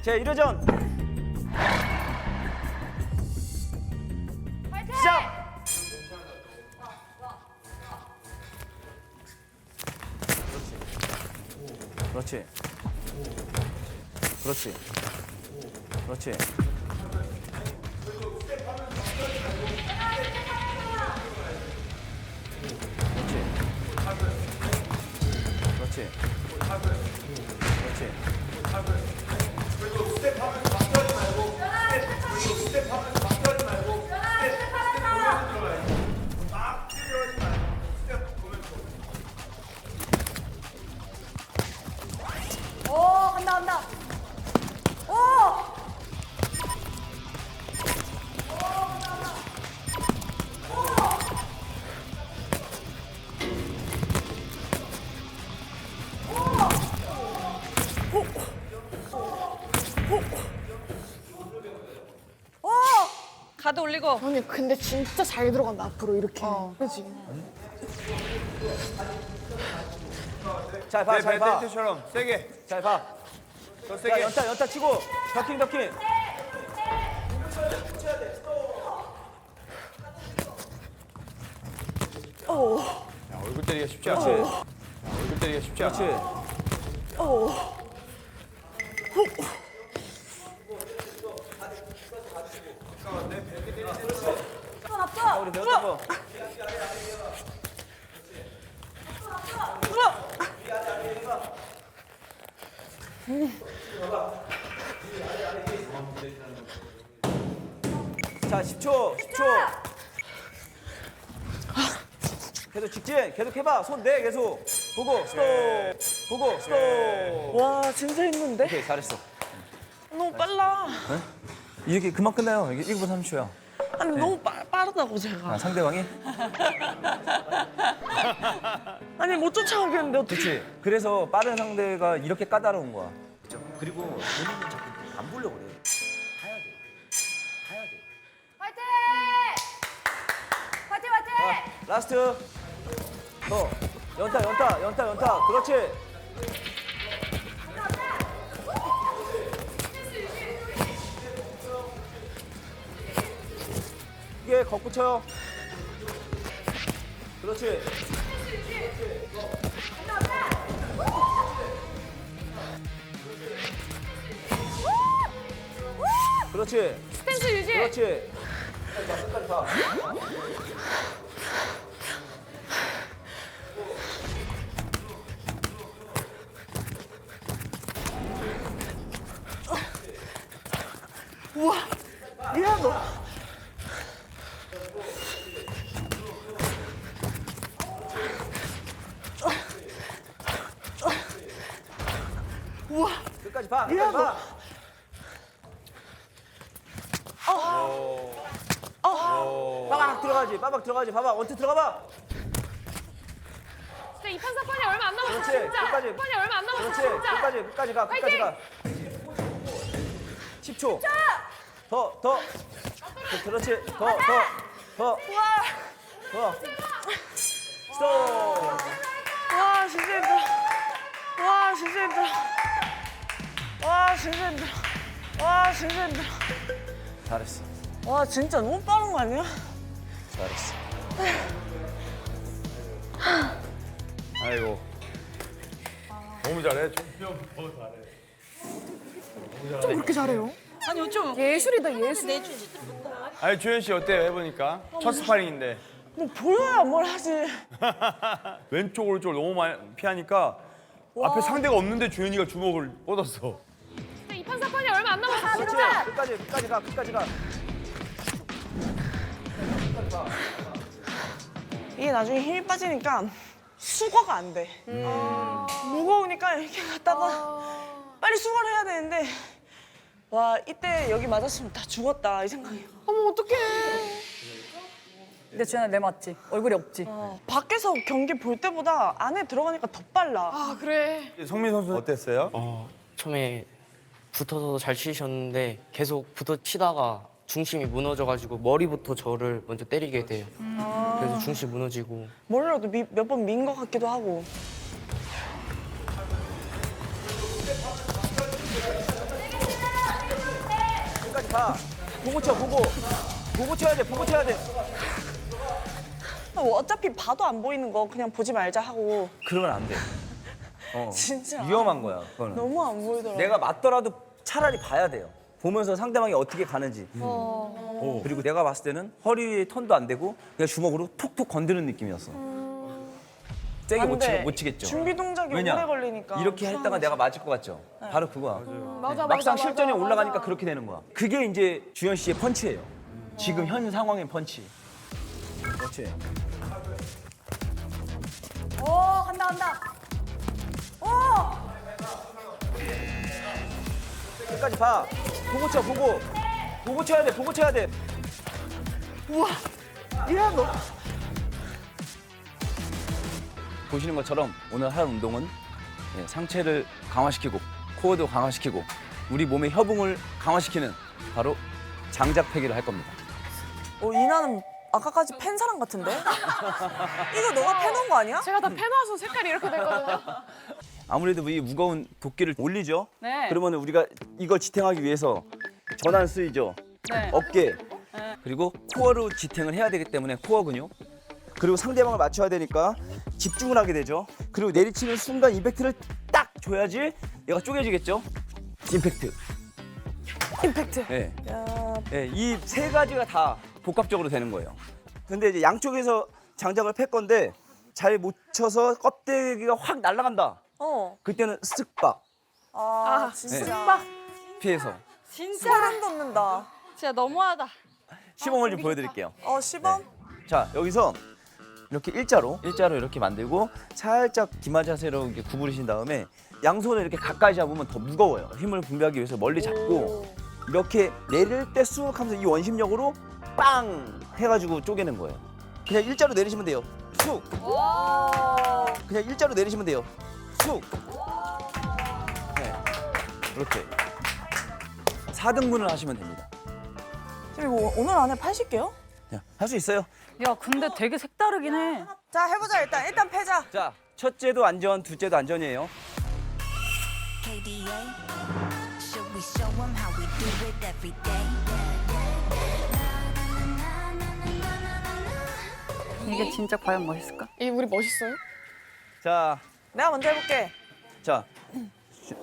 제1회전 시작! 그렇지. 그렇지. 그렇지. 그렇지. 그렇지. 그리고 스텝하면서 막혀하지 말고 스텝하면서 막혀하지 말고 스텝 보면서 들어가야지. 막 뛰어하지 말고 스텝 보면서. 오, 간다, 간다. 오! 가드 올리고. 아니, 근데 진짜 잘 들어간다, 앞으로 이렇게. 그치? 잘 봐, 잘 봐. 멘트처럼 세게. 잘 봐. 더 야, 세게. 연타 치고. 더킹, 더킹. 야, 얼굴 때리기가 쉽지 않지. 그렇지. 얼굴 때리기가 쉽지 않아. 그렇지. 손 앞서! 우리 배웠던 거. 자, 10초. 계속 직진, 계속 해봐. 손 내, 계속. 보고, 스톱. 보고, 스톱. 와 진짜 힘든데? 오케이, 잘했어. 너무 빨라. 이렇게 금방 끝나요. 이게 1분 30초야. 아니 너무 빠르다고 제가. 아, 상대방이? 아니 못 쫓아오겠는데 어떻게? 그렇지. 그래서 빠른 상대가 이렇게 까다로운 거야. 그렇죠. 그리고 본인은 자꾸 안 보려고 그래. 해야 돼. 해야 돼. 화이팅! 화이팅, 화이팅! 라스트. 더. 연타. 그렇지. 이게 걷고 쳐요. 그렇지. 그렇지. 스탠스 유지. 그렇지. 끝까지 가. 미안해. 끝까지 봐. 끝까지 봐. 빠박 들어가지. 봐봐. 원투 들어가봐. 진짜 이판 사건이 얼마 안 남았어. 그렇지. 진짜. 끝까지. 사건이 얼마 안 남았어. 그렇지. 진짜. 끝까지 가. 끝까지 가. 10초. 더. 그렇지. 더. 스톱. 와 진짜 힘들어. 와 진짜 힘들어. 와 진짜 힘들어. 와 진짜 힘들어. 잘했어. 와 진짜 너무 빠른 거 아니야? 잘했어. 아이고. 너무 잘해. 좀 그렇게 잘해요? 아니 좀 예술이다, 예술. 아니 주현 씨 어때요? 해보니까 첫 스파링인데 뭐 보여야 뭘 하지. 왼쪽 오른쪽 너무 많이 피하니까 앞에 상대가 없는데 주현이가 주먹을 뻗었어. 진짜 이판 사건이 얼마 안 남았어. 그렇지. 진짜. 끝까지 가. 끝까지 가. 이게 나중에 힘이 빠지니까 수거가 안 돼. 무거우니까 이렇게 갔다가 빨리 수거를 해야 되는데 와 이때 여기 맞았으면 다 죽었다 이 생각이에요. 어머, 어떡해. 근데 주연아 내 맞지? 얼굴이 없지? 밖에서 경기 볼 때보다 안에 들어가니까 더 빨라. 아, 그래. 성민 선수 어땠어요? 처음에 붙어서 잘 치셨는데 계속 붙어 치다가 중심이 무너져가지고 머리부터 저를 먼저 때리게 돼요. 그래서 중심이 무너지고 머리라도 몇 번 민 것 같기도 하고. 봐. 보고 쳐, 보고. 보고 쳐야 돼, 보고 쳐야 돼. 어차피 봐도 안 보이는 거 그냥 보지 말자 하고. 그러면 안 돼. 진짜 위험한 거야, 그거는. 너무 안 보이더라고. 내가 맞더라도 차라리 봐야 돼요. 보면서 상대방이 어떻게 가는지. 그리고 내가 봤을 때는 허리에 턴도 안 되고 그냥 주먹으로 톡톡 건드는 느낌이었어. 세게 안 돼. 못 치겠죠. 준비 동작이 왜냐? 오래 걸리니까. 이렇게 했다가 내가 맞을 것 같죠? 바로 그거야. 맞아, 막상 맞아, 실전에 맞아, 올라가니까 맞아. 그렇게 되는 거야. 그게 이제 주현 씨의 펀치예요. 지금 현 상황의 펀치. 그렇지. 오, 간다, 간다. 오! 끝까지 봐. 보고 쳐, 보고. 보고 쳐야 돼, 보고 쳐야 돼. 미안 너. 보시는 것처럼 오늘 할 운동은 상체를 강화시키고 코어도 강화시키고 우리 몸의 협응을 강화시키는 바로 장작패기를 할 겁니다. 이나는 아까까지 팬 사람 같은데? 이거 너가 패놓은 거 아니야? 제가 다 패놔서 색깔이 이렇게 됐거든요. 아무래도 이 무거운 도끼를 올리죠. 네. 그러면 우리가 이걸 지탱하기 위해서 전완 쓰이죠. 네. 어깨 그리고 코어로 지탱을 해야 되기 때문에 코어 근육 그리고 상대방을 맞춰야 되니까 집중을 하게 되죠. 그리고 내리치는 순간 임팩트를 딱 줘야지 얘가 쪼개지겠죠. 임팩트. 임팩트. 네. 야, 이 세 가지가 다 복합적으로 되는 거예요. 근데 이제 양쪽에서 장작을 팰 건데 잘 못 쳐서 껍데기가 확 날아간다. 그때는 쓱박 아, 진짜. 피해서 소름 돋는다. 진짜 너무하다. 시범을 좀 보여드릴게요. 시범? 자 여기서 이렇게 일자로 이렇게 만들고 살짝 기마 자세로 이렇게 구부리신 다음에 양손을 이렇게 가까이 잡으면 더 무거워요. 힘을 분배하기 위해서 멀리 잡고 이렇게 내릴 때 쑥 하면서 이 원심력으로 빵 해가지고 쪼개는 거예요. 그냥 일자로 내리시면 돼요. 쑥. 그냥 일자로 내리시면 돼요. 쑥. 네. 이렇게 4등분을 하시면 됩니다. 지금 이거 오늘 안에 80개요? 할 수 있어요. 야, 근데 되게 색다르긴 해. 자, 해보자 일단 패자. 자, 첫째도 안전, 둘째도 안전이에요. KDA. Should we show 'em how we do it every day? 이게 진짜 과연 멋있을까? 이 우리 멋있어요? 자, 내가 먼저 해볼게. 자,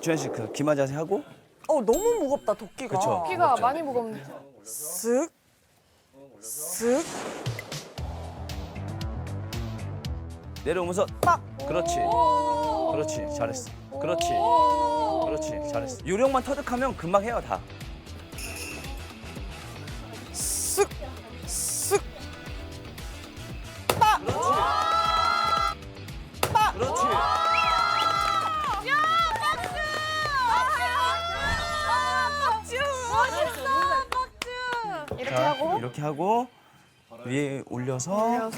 주현 씨 그 기마 자세 하고 너무 무겁다 도끼가. 그쵸. 키가 무겁죠. 많이 무겁네. 쓱, 쓱. 내려오면서 빡. 그렇지. 그렇지. 잘했어. 그렇지. 그렇지. 잘했어. 요령만 터득하면 금방 해요 다. 쓱, 쓱. 그렇지. 이렇게 자, 하고 이렇게 하고 위에 올려서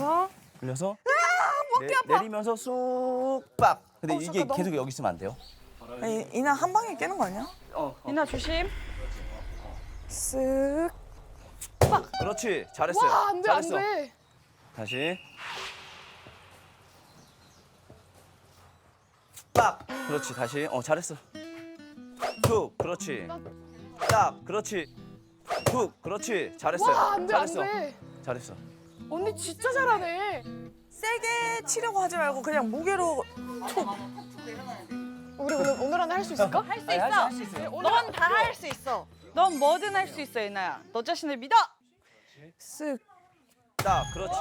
올려서 내리면서 쏙 빡. 근데 이게 잠깐, 계속 여기 있으면 안 돼요. 아니, 이나 한 방에 깨는 거 아니야? 이나 조심. 쓱. 그렇지. 잘했어요. 와, 안 돼, 안 잘했어. 돼. 다시. 빡. 그렇지. 다시. 잘했어. 툭. 그렇지. 딱. 그렇지. 툭. 그렇지. 잘했어요. 와, 안 돼, 안 잘했어. 돼. 잘했어. 언니 진짜 잘하네. 세게 치려고 하지 말고 그냥 무게로 우리 오늘 안에 할 수 있을까? 할 수 있어. 넌 다 할 수 있어. 넌 뭐든 할 수 있어, 이나야. 너 자신을 믿어. 쓱. 딱. 그렇지.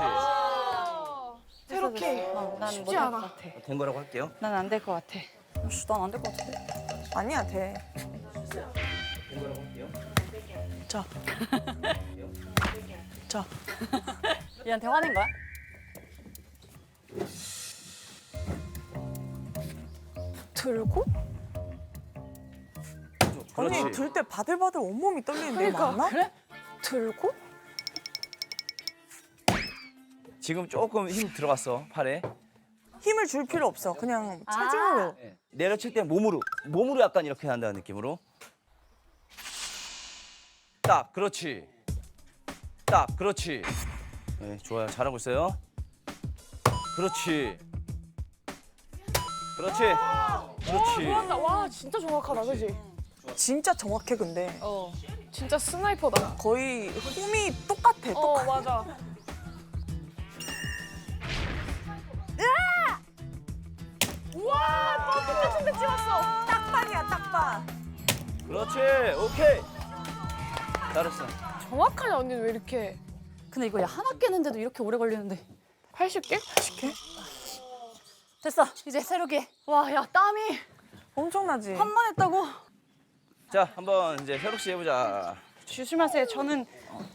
이렇게 난 쉽지 못할 않아. 것 같아. 된 거라고 할게요. 난 안 될 것 같아. 난 안 될 것 같은데. 아니야 돼. 자. 자. 얘한테 화낸 거야? 들고? 그렇지. 아니 들 때 바들바들 온몸이 떨리는데 맞나? 그래? 들고? 지금 조금 힘 들어갔어. 팔에. 힘을 줄 필요 없어. 그냥 체중으로. 내려칠 때 몸으로 약간 이렇게 한다는 느낌으로. 딱. 그렇지. 딱. 그렇지. 네, 좋아요. 잘하고 있어요. 그렇지. 그렇지. 그렇지. 좋았다. 와, 진짜 정확하다, 그지? 진짜 정확해 근데. 진짜 스나이퍼다. 거의 홈이 똑같아. 맞아. 우와, 뻥 뱉지 왔어. 딱반이야 딱반. 그렇지. 오케이. 잘했어. 정확하네 언니는 왜 이렇게? 근데 이거 하나 깨는데도 이렇게 오래 걸리는데. 80개? 80개? 됐어. 이제 새로게. 와, 야, 땀이 엄청나지. 한 번 했다고? 자, 한번 이제 새록 씨 해보자. 조심하세요. 저는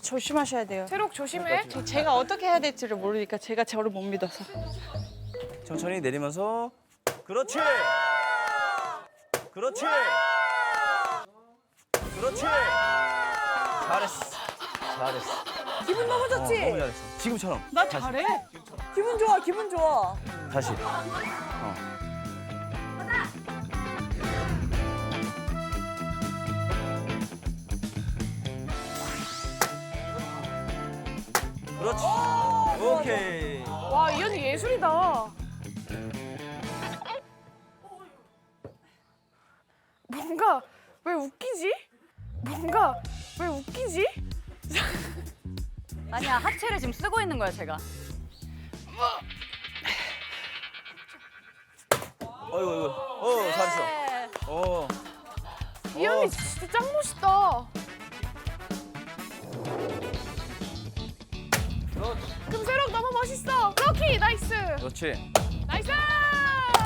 조심하셔야 돼요. 새록 조심해. 제가 어떻게 해야 될지를 모르니까 제가 저를 못 믿어서. 천천히 내리면서. 그렇지. 그렇지. 그렇지. 잘했어. 잘했어. 기분 너무 좋지. 너무 잘했어. 지금처럼. 나 잘해. 기분 좋아 기분 좋아. 다시. 그렇지. 오케이. 와, 이 언니 예술이다. 뭔가 왜 웃기지? 뭔가 왜 웃기지? 아니야, 하체를 지금 쓰고 있는 거야, 제가. 어이구. 잘했어. 어. 이 언니 진짜 짱 멋있다. 그럼 새록 너무 멋있어. 럭키 나이스. 그렇지. 나이스.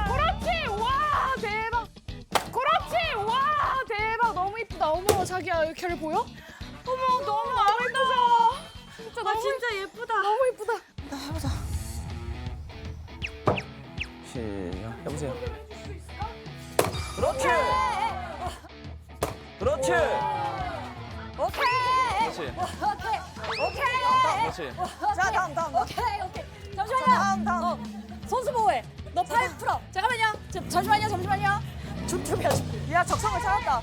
그렇지. 와 대박. 그렇지. 와 대박. 너무 이쁘다. 어머 자기야 여기 걔를 보여? 어머 너무 아름다워. 진짜 너무 진짜 예쁘다. 너무 이쁘다. 시작. 해보세요. 그렇지. 그렇지. 오케이. 그렇지. 그렇지. 자 다음. 오케이. 잠시만요. 다음. 선수 보호해. 너 팔 풀어. 잠깐만요. 잠시만요. 춤이야. 야 적성을 찾았다.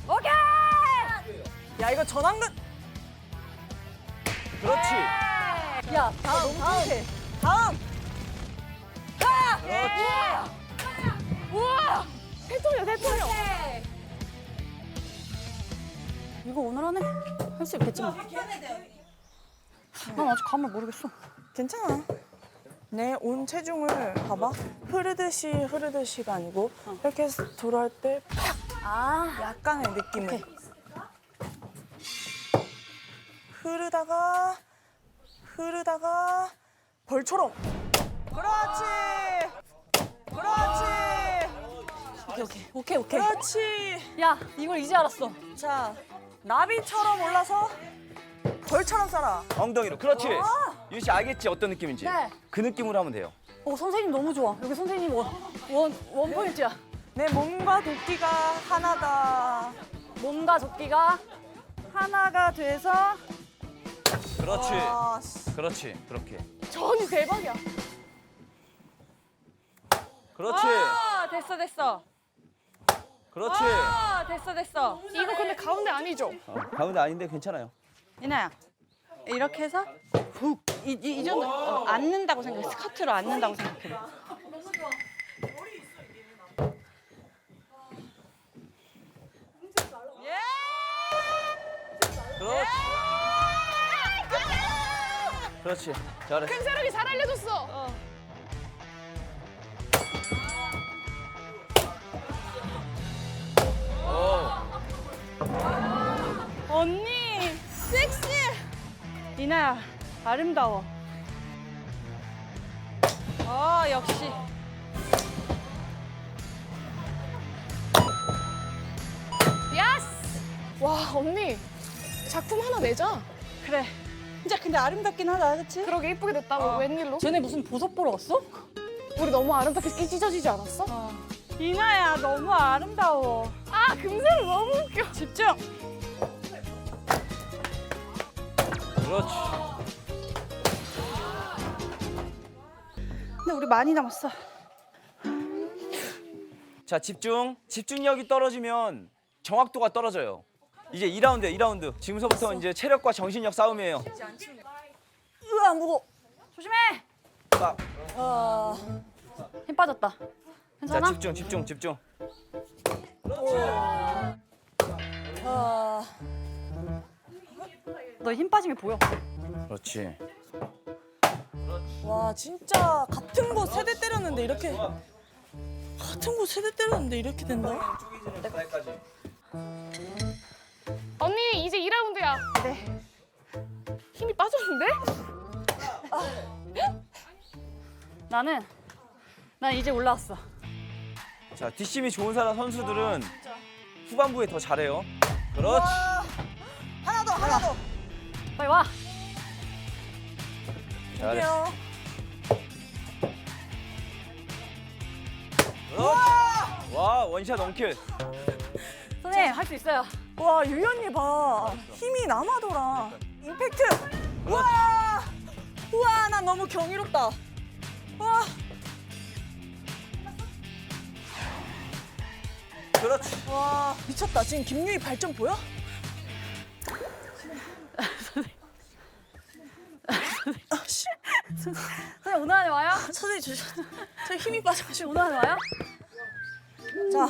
오케이. 야 이거 전완근. 그렇지. 야, 다음. 다음. 우와 대통령. 이거 오늘 안에 할 수 있겠지 뭐. 난 아직 감을 모르겠어. 괜찮아. 내 온 체중을 봐봐. 흐르듯이가 아니고 이렇게 해서 돌아올 때 아, 약간의 느낌을. 오케이. 흐르다가 벌처럼. 그렇지. 오케이. 그렇지. 야, 이걸 이제 알았어. 자, 나비처럼 올라서 벌처럼 쏴라. 엉덩이로. 그렇지. 유희 씨 알겠지 어떤 느낌인지. 네. 그 느낌으로 하면 돼요. 선생님 너무 좋아. 여기 선생님 원 포인트야. 내 몸과 도끼가 하나다. 몸과 조끼가 하나가 돼서 그렇지. 아, 그렇지. 그렇게. 저 언니 대박이야. 그렇지. 됐어. 그렇지. 됐어. 이거 근데 가운데 아니죠? 가운데 아닌데 괜찮아요. 이나야. 이렇게 해서 훅. 이 정도 앉는다고 생각해. 스커트로 앉는다고 생각해. 그렇지. 잘했어. 큰 새록이 잘 알려줬어. 언니 섹시해. 이나야 아름다워. 역시. 야스. 와 언니 작품 하나 내자. 그래. 진짜 근데 아름답긴 하다, 그렇지? 그러게 이쁘게 됐다. 웬일로? 쟤네 무슨 보석 보러 갔어? 우리 너무 아름답게 찢어지지 않았어? 이나야 너무 아름다워. 아 금새록 너무 웃겨. 집중. 그렇지. 근데 우리 많이 남았어. 자, 집중. 집중력이 떨어지면 정확도가 떨어져요. 이제 2라운드예요, 2라운드. 지금서부터 이제 체력과 정신력 싸움이에요. 으아, 무거워. 조심해. 딱. 힘 빠졌다. 괜찮아? 집중, 집중, 집중. 너 힘 빠짐이 보여. 그렇지. 와 진짜 같은 곳 세 대 때렸는데 이렇게 된다. 언니 이제 2라운드야. 네. 힘이 빠졌는데? 난 이제 올라왔어. 자, 뒷심이 좋은 사람 선수들은 후반부에 더 잘해요. 그렇지. 하나 더. 빨리 와. 잘했어. 볼게요. 그렇지. 와, 원샷 원킬. 선생님 할 수 있어요. 와 유연이 봐. 힘이 남아돌아. 임팩트. 우와 나 너무 경이롭다. 와. 그렇지. 와 미쳤다. 지금 김유희 발전 보여? 선생님 오늘 안에 와요? 선생님 저 힘이 빠져가지고. 오늘 안에 와요? 자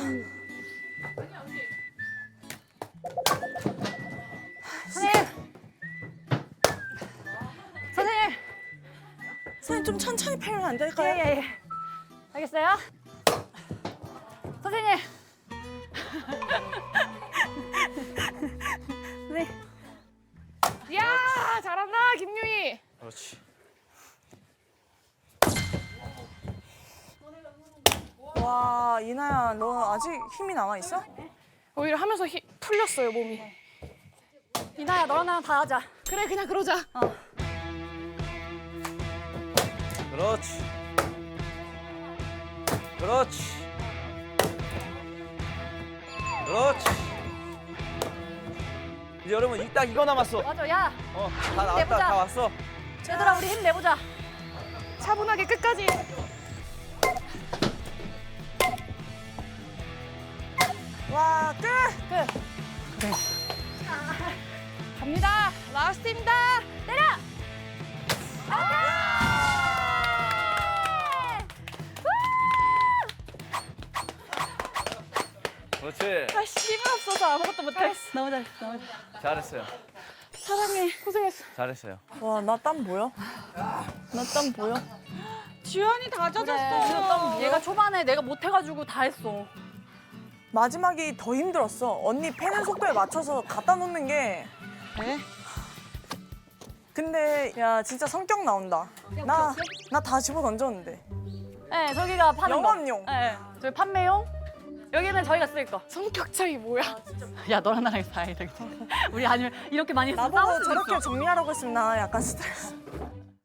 선생님. 선생님. 선생님 좀 천천히 팔면 안 될까요? 예. 알겠어요? 선생님. 선생님. 야 잘한다 김유희. 그렇지. 와 이나야 너 아직 힘이 남아 있어? 오히려 하면서 풀렸어요 몸이. 이나야 너랑 나랑 다 하자. 그래 그냥 그러자. 그렇지. 그렇지. 그렇지. 이제 여러분 딱 이거 남았어. 맞아. 야. 다 나왔다. 내보자. 다 왔어. 얘들아 우리 힘 내보자. 차분하게 끝까지. 와 끝! 갑니다. 라스트입니다. 때려. 그렇지. 힘이 없어서 아무것도 못해. 너무 잘했어. 너무 잘했어. 잘했어요. 사랑해. 고생했어. 잘했어요. 와 나 땀 보여? 나 땀 보여? 주연이 다 젖었어. 얘가 초반에 내가 못해가지고 다 했어. 마지막이 더 힘들었어. 언니 패는 속도에 맞춰서 갖다 놓는 게. 근데 야 진짜 성격 나온다. 나 다 집어 던졌는데. 네, 저기가 파는 영업용. 거. 네, 저기 판매용. 여기는 저희가 쓸 거. 성격 차이 뭐야? 야, 너랑 나랑 사이 되겠지. 우리 아니면 이렇게 많이 해서 나보고 싸울 수도 저렇게 있어. 정리하라고 했으면 나 약간 스트레스.